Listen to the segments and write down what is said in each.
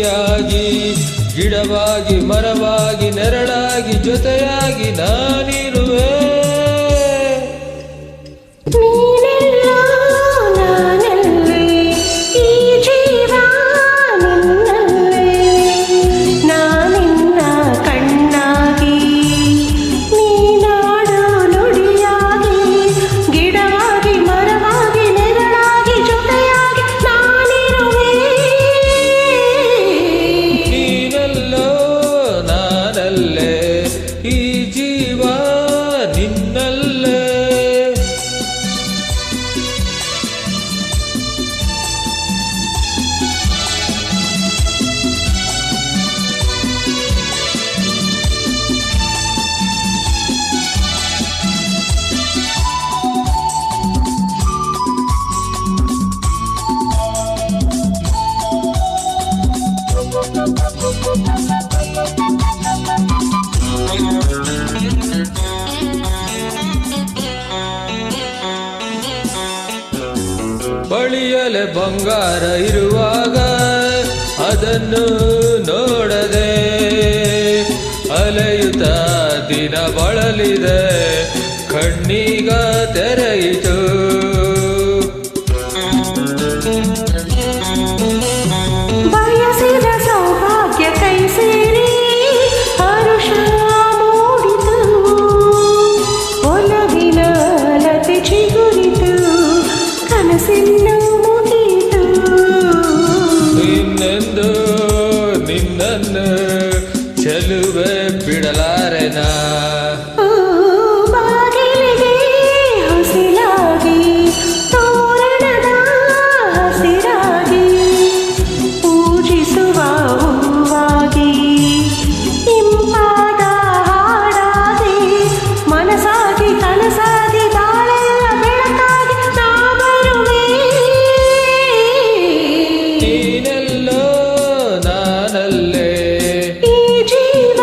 ನುಡಿಯಾಗಿ ಗಿಡವಾಗಿ ಮರವಾಗಿ ನೆರಳಾಗಿ ಜೊತೆಯಾಗಿ ನಾನಿರುವೆ. ಈ ಜೀವ ನಿನ್ನಲ್ಲೇ. ಬಳಿಯಲೆ ಬಂಗಾರ ಇರುವಾಗ ಅದನ್ನು ನೋಡದೆ ಅಲೆಯುತ್ತ ದಿನ ಬಳಲಿದೆ, ಕಣ್ಣೀಗ ತೆರೆಯಿತು. ಬಯಸಿದ ಸೌಭಾಗ್ಯ ಕೈ ಸೇರಿ ಹರುಷ ಮೂಡಿತು, ಒಲವಿನ ಲತೆ ಚಿಗುರಿತು, ಕನಸಿನ್ನು ಮುಗಿಯಿತು. ಇನ್ನೆಂದು ನಿನ್ನನ್ನು ಚೆಲುವೆ ಬಿಡಲಾರೆನಾ. ಬಾಗಿಲಿಗೆ ಹೊಸಿಲಾಗಿ ತೋರಣದ ಹಸಿರಾಗಿ ಪೂಜಿಸುವ ಹೂವಾಗಿ ಇಂಪಾದ ಹಾಡಾಗಿ ಮನಸಾಗಿ ಕನಸಾಗಿ ಬಾಳೆಲ್ಲ ಬೆಳಕಾಗಿ ನಾ ಬರುವೆ. ನೀನೆಲ್ಲೋ ನಾನಲ್ಲೇ, ಈ ಜೀವ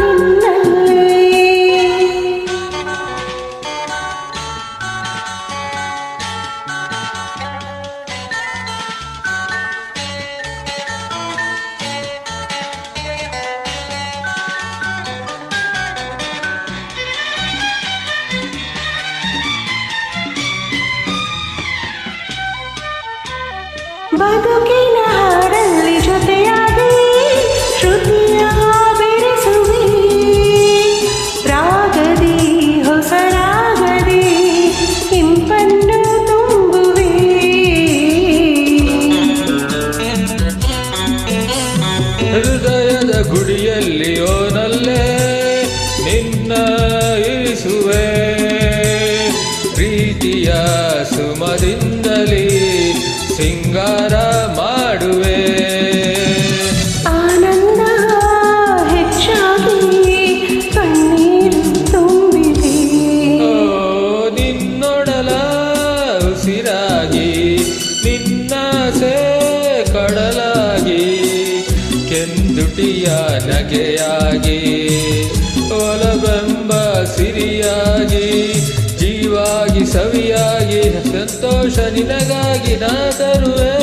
ನಿನ್ನಲ್ಲೇ. ಬದುಕಿನ ಹಾಡಲ್ಲಿ ಜೊತೆಯಾಗಿ ಶ್ರುತಿಯ ಬೆರೆಸುವೆ, ರಾಗದಿ ಹೊಸ ರಾಗದಿ ಇಂಪನ್ನು ತುಂಬುವೆ. ಹೃದಯದ ಗುಡಿಯಲ್ಲಿ ಓನಲ್ಲೇ ನಿನ್ನ ಇರಿಸುವೆ, ಪ್ರೀತಿಯ ಸುಮದಿಂದಲೇ ಸಿಂಗಾರ ಮಾಡುವೆ. ಆನಂದ ಹೆಚ್ಚಾಗಿ ಕಣ್ಣೀರು ತುಂಬಿದೆ, ಓ ನಿನ್ನೊಡಲ ಉಸಿರಾಗಿ ನಿನ್ನಾಸೆ ಕಡಲಾಗಿ ಕೆಂದುಟಿಯ ನಗೆಯಾಗಿ ಒಲವೆಂಬ ಸಿರಿಯಾಗಿ ಜೀವಾಗಿ ಸವಿಯಾಗಿ ಸಂತೋಷ ನಿನಗಾಗಿ ನಾ ತರುವೆ.